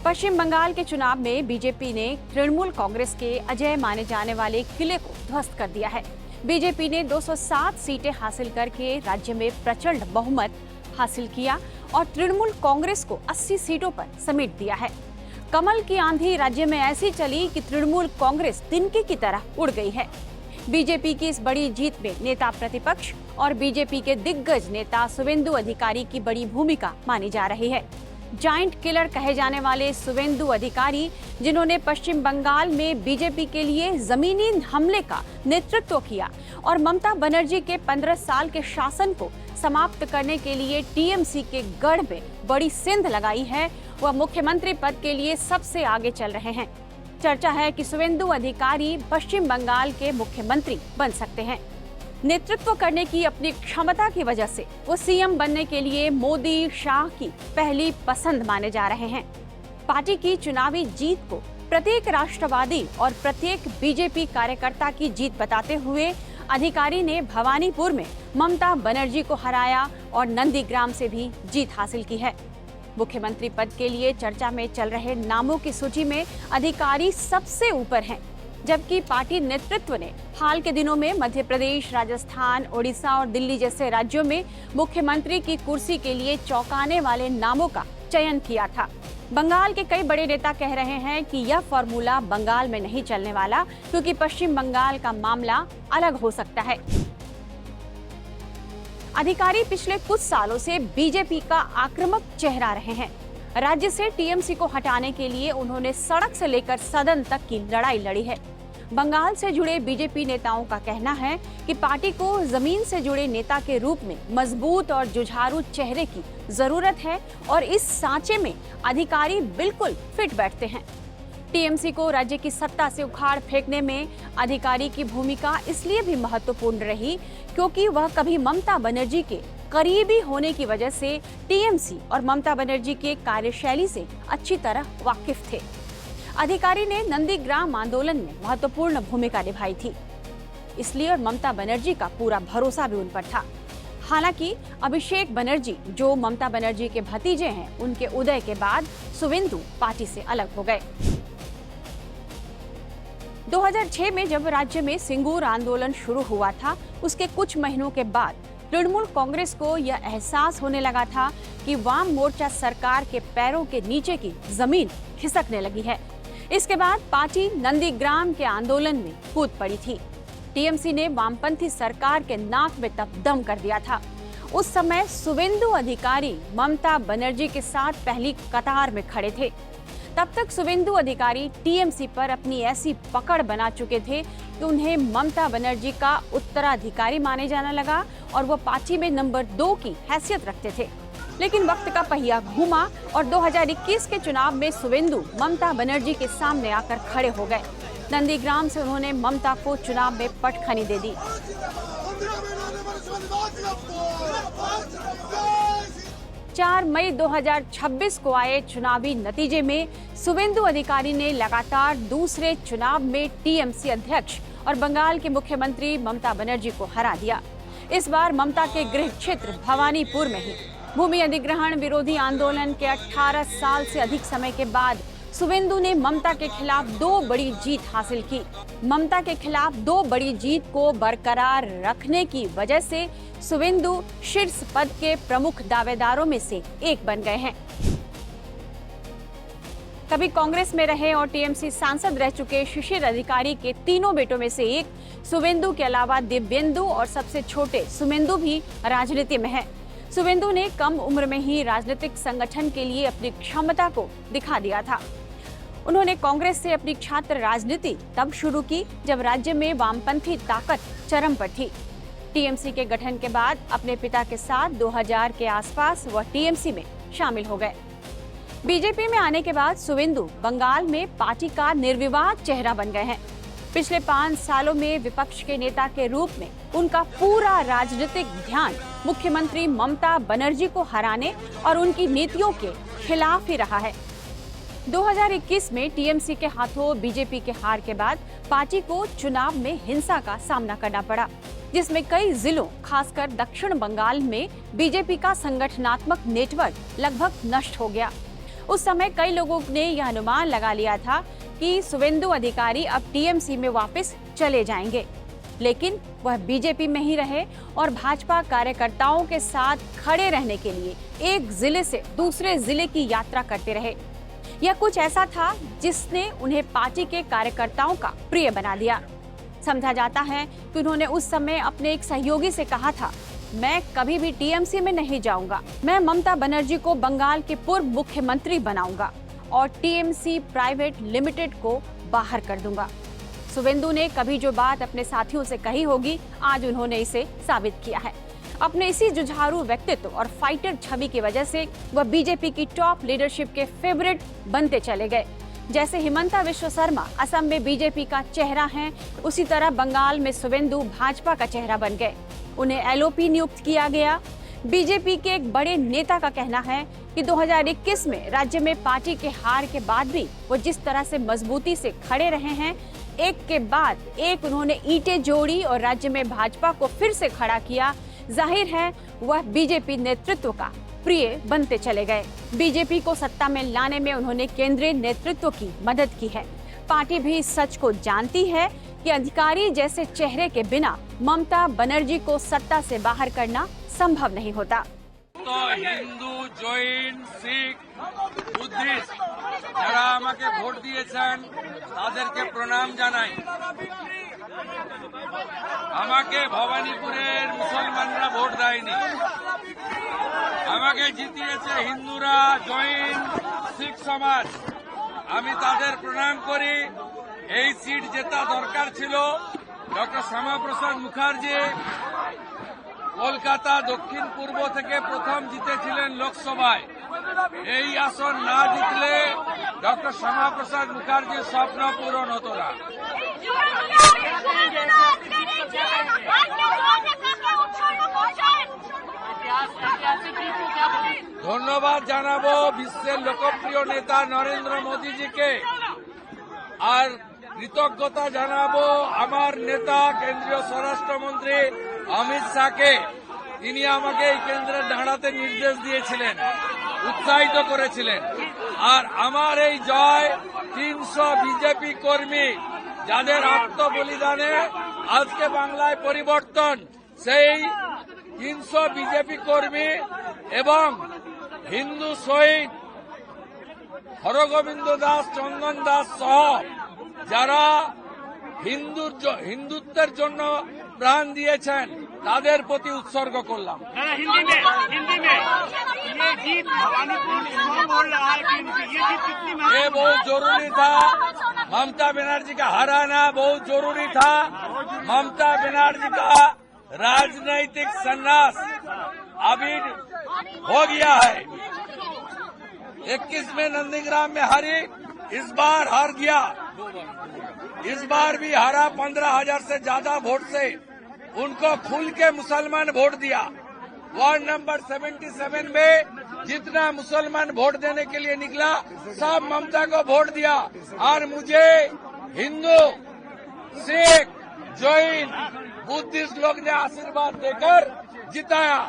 पश्चिम बंगाल के चुनाव में बीजेपी ने तृणमूल कांग्रेस के अजय माने जाने वाले किले को ध्वस्त कर दिया है। बीजेपी ने 207 सीटें हासिल करके राज्य में प्रचंड बहुमत हासिल किया और तृणमूल कांग्रेस को 80 सीटों पर समेट दिया है। कमल की आंधी राज्य में ऐसी चली कि तृणमूल कांग्रेस तिनके की तरह उड़ गई है। बीजेपी की इस बड़ी जीत में नेता प्रतिपक्ष और बीजेपी के दिग्गज नेता शुवेंदु अधिकारी की बड़ी भूमिका मानी जा रही है। जायंट किलर कहे जाने वाले शुवेंदु अधिकारी, जिन्होंने पश्चिम बंगाल में बीजेपी के लिए जमीनी हमले का नेतृत्व किया और ममता बनर्जी के 15 साल के शासन को समाप्त करने के लिए टीएमसी के गढ़ में बड़ी सेंध लगाई है, वह मुख्यमंत्री पद के लिए सबसे आगे चल रहे हैं। चर्चा है कि शुवेंदु अधिकारी पश्चिम बंगाल के मुख्यमंत्री बन सकते हैं। नेतृत्व करने की अपनी क्षमता की वजह से वो सीएम बनने के लिए मोदी शाह की पहली पसंद माने जा रहे हैं। पार्टी की चुनावी जीत को प्रत्येक राष्ट्रवादी और प्रत्येक बीजेपी कार्यकर्ता की जीत बताते हुए अधिकारी ने भवानीपुर में ममता बनर्जी को हराया और नंदीग्राम से भी जीत हासिल की है। मुख्यमंत्री पद के लिए चर्चा में चल रहे नामों की सूची में अधिकारी सबसे ऊपर हैं, जबकि पार्टी नेतृत्व ने हाल के दिनों में मध्य प्रदेश, राजस्थान, ओडिशा और दिल्ली जैसे राज्यों में मुख्यमंत्री की कुर्सी के लिए चौंकाने वाले नामों का चयन किया था। बंगाल के कई बड़े नेता कह रहे हैं कि यह फॉर्मूला बंगाल में नहीं चलने वाला, क्योंकि पश्चिम बंगाल का मामला अलग हो सकता है। अधिकारी पिछले कुछ सालों से बीजेपी का आक्रामक चेहरा रहे हैं। राज्य से टीएमसी को हटाने के लिए उन्होंने सड़क से लेकर सदन तक की लड़ाई लड़ी है। बंगाल से जुड़े बीजेपी नेताओं का कहना है कि पार्टी को जमीन से जुड़े नेता के रूप में मजबूत और जुझारू चेहरे की जरूरत है और इस सांचे में अधिकारी बिल्कुल फिट बैठते हैं। टीएमसी को राज्य की सत्ता से उखाड़ फेंकने में अधिकारी की भूमिका इसलिए भी महत्वपूर्ण रही क्योंकि वह कभी ममता बनर्जी के करीबी होने की वजह से टीएमसी और ममता बनर्जी के कार्यशैली से अच्छी तरह वाकिफ थे। अधिकारी ने नंदीग्राम आंदोलन में महत्वपूर्ण भूमिका निभाई थी, इसलिए और ममता बनर्जी का पूरा भरोसा भी उन पर था। हालांकि अभिषेक बनर्जी, जो ममता बनर्जी के भतीजे हैं, उनके उदय के बाद शुवेंदु पार्टी से अलग हो गए। 2006 में जब राज्य में सिंगूर आंदोलन शुरू हुआ था, उसके कुछ महीनों के बाद तृणमूल कांग्रेस को यह एहसास होने लगा था कि वाम मोर्चा सरकार के पैरों के नीचे की जमीन खिसकने लगी है। इसके बाद पार्टी नंदीग्राम के आंदोलन में कूद पड़ी थी। टीएमसी ने वामपंथी सरकार के नाक में तब दम कर दिया था। उस समय शुवेंदु अधिकारी ममता बनर्जी के साथ पहली कतार में खड़े थे। तब तक शुवेंदु अधिकारी टीएमसी पर अपनी ऐसी पकड़ बना चुके थे कि उन्हें ममता बनर्जी का उत्तराधिकारी माने जाने लगा और वो पार्टी में नंबर 2 की हैसियत रखते थे। लेकिन वक्त का पहिया घूमा और 2021 के चुनाव में शुवेंदु ममता बनर्जी के सामने आकर खड़े हो गए। नंदीग्राम से उन्होंने ममता को चुनाव में पटखनी दे दी। 4 मई 2026 को आए चुनावी नतीजे में शुवेंदु अधिकारी ने लगातार दूसरे चुनाव में टीएमसी अध्यक्ष और बंगाल के मुख्यमंत्री ममता बनर्जी को हरा दिया। इस बार ममता के गृह क्षेत्र भवानीपुर में ही भूमि अधिग्रहण विरोधी आंदोलन के 18 साल से अधिक समय के बाद शुवेंदु ने ममता के खिलाफ 2 बड़ी जीत हासिल की। ममता के खिलाफ 2 बड़ी जीत को बरकरार रखने की वजह से शुवेंदु शीर्ष पद के प्रमुख दावेदारों में से एक बन गए हैं। कभी कांग्रेस में रहे और टीएमसी सांसद रह चुके शिशिर अधिकारी के तीनों बेटों में से एक शुवेंदु के अलावा दिव्येंदु और सबसे छोटे सुमेंदु भी राजनीति में है। शुवेंदु ने कम उम्र में ही राजनीतिक संगठन के लिए अपनी क्षमता को दिखा दिया था। उन्होंने कांग्रेस से अपनी छात्र राजनीति तब शुरू की जब राज्य में वामपंथी ताकत चरम पर थी। टीएमसी के गठन के बाद अपने पिता के साथ 2000 के आसपास वह टीएमसी में शामिल हो गए। बीजेपी में आने के बाद शुवेंदु बंगाल में पार्टी का निर्विवाद चेहरा बन गए हैं। पिछले 5 सालों में विपक्ष के नेता के रूप में उनका पूरा राजनीतिक ध्यान मुख्यमंत्री ममता बनर्जी को हराने और उनकी नीतियों के खिलाफ ही रहा है। 2021 में टीएमसी के हाथों बीजेपी के हार के बाद पार्टी को चुनाव में हिंसा का सामना करना पड़ा, जिसमें कई जिलों खासकर दक्षिण बंगाल में बीजेपी का संगठनात्मक नेटवर्क लगभग नष्ट हो गया। उस समय कई लोगों ने यह अनुमान लगा लिया था कि शुवेंदु अधिकारी अब टीएमसी में वापस चले जाएंगे, लेकिन वह बीजेपी में ही रहे और भाजपा कार्यकर्ताओं के साथ खड़े रहने के लिए एक जिले से दूसरे जिले की यात्रा करते रहे। यह कुछ ऐसा था जिसने उन्हें पार्टी के कार्यकर्ताओं का प्रिय बना दिया। समझा जाता है कि उन्होंने उस समय अपने एक सहयोगी से कहा था, मैं कभी भी टीएमसी में नहीं जाऊंगा, मैं ममता बनर्जी को बंगाल के पूर्व मुख्यमंत्री बनाऊंगा और टीएमसी प्राइवेट लिमिटेड को बाहर कर दूंगा। शुवेंदु ने कभी जो बात अपने साथियों से कही होगी, आज उन्होंने इसे साबित किया है। अपने इसी जुझारू व्यक्तित्व और फाइटर छवि की वजह से वह बीजेपी की टॉप लीडरशिप के फेवरेट बनते चले गए। जैसे हिमंता विश्व शर्मा असम में बीजेपी का चेहरा हैं, उसी तरह बंगाल में शुवेंदु भाजपा का चेहरा बन गए। उन्हें एलओपी नियुक्त किया गया। बीजेपी के एक बड़े नेता का कहना है कि 2021 में राज्य में पार्टी के हार के बाद भी वो जिस तरह से मजबूती से खड़े रहे हैं, एक के बाद एक उन्होंने ईंटें जोड़ी और राज्य में भाजपा को फिर से खड़ा किया। जाहिर है वह बीजेपी नेतृत्व का प्रिय बनते चले गए। बीजेपी को सत्ता में लाने में उन्होंने केंद्रीय नेतृत्व की मदद की है। पार्टी भी इस सच को जानती है कि अधिकारी जैसे चेहरे के बिना ममता बनर्जी को सत्ता से बाहर करना संभव नहीं होता। तो हिंदू, जैन, सिख, बुद्धिस्ट যারা আমাকে ভোট দিয়েছেন তাদেরকে প্রণাম জানাই। আমাকে ভবানীপুরের মুসলমানরা ভোট দেয়নি, আমাকে জিতিয়েছে হিন্দুরা, জৈন, শিখ সমাজ। আমি তাদের প্রণাম করি। এই সিট জেতা দরকার ছিল। ডক্টর শ্যামাপ্রসাদ মুখার্জি কলকাতা দক্ষিণ পূর্ব থেকে প্রথম জিতেছিলেন লোকসভায়। এই আসন না জিতলে ডক্টর শ্যামাপ্রসাদ মুখার্জির স্বপ্ন পূরণ হতো না। ধন্যবাদ জানাবো বিশ্বের লোকপ্রিয় নেতা নরেন্দ্র মোদীজিকে, আর কৃতজ্ঞতা জানাবো আমার নেতা কেন্দ্রীয় স্বরাষ্ট্রমন্ত্রী অমিত শাহকে। তিনি আমাকে এই কেন্দ্রে দাঁড়াতে নির্দেশ দিয়েছিলেন, উৎসাহিত করেছিলেন। আর আমার এই জয় 300 বিজেপি কর্মী যাদের আত্মবলিদানে আজকে বাংলায় পরিবর্তন, সেই 300 বিজেপি কর্মী এবং হিন্দু শহীদ হরগোবিন্দ দাস, চন্দন দাস সহ যারা হিন্দুত্বের জন্য প্রাণ দিয়েছেন তাদের প্রতি উৎসর্গ করলাম। ये बहुत जरूरी था, ममता बनर्जी का हराना बहुत जरूरी था। ममता बनर्जी का राजनीतिक संन्यास अभी हो गया है। 21 में नंदीग्राम में हारी, इस बार हार गया। इस बार भी हारा 15,000 से ज्यादा वोट से। उनको खुल के मुसलमान वोट दिया। वार्ड नंबर 77 में जितना मुसलमान वोट देने के लिए निकला, सब ममता को वोट दिया। और मुझे हिंदू, सिख, जैन, बुद्धिस्ट लोग ने आशीर्वाद देकर जिताया।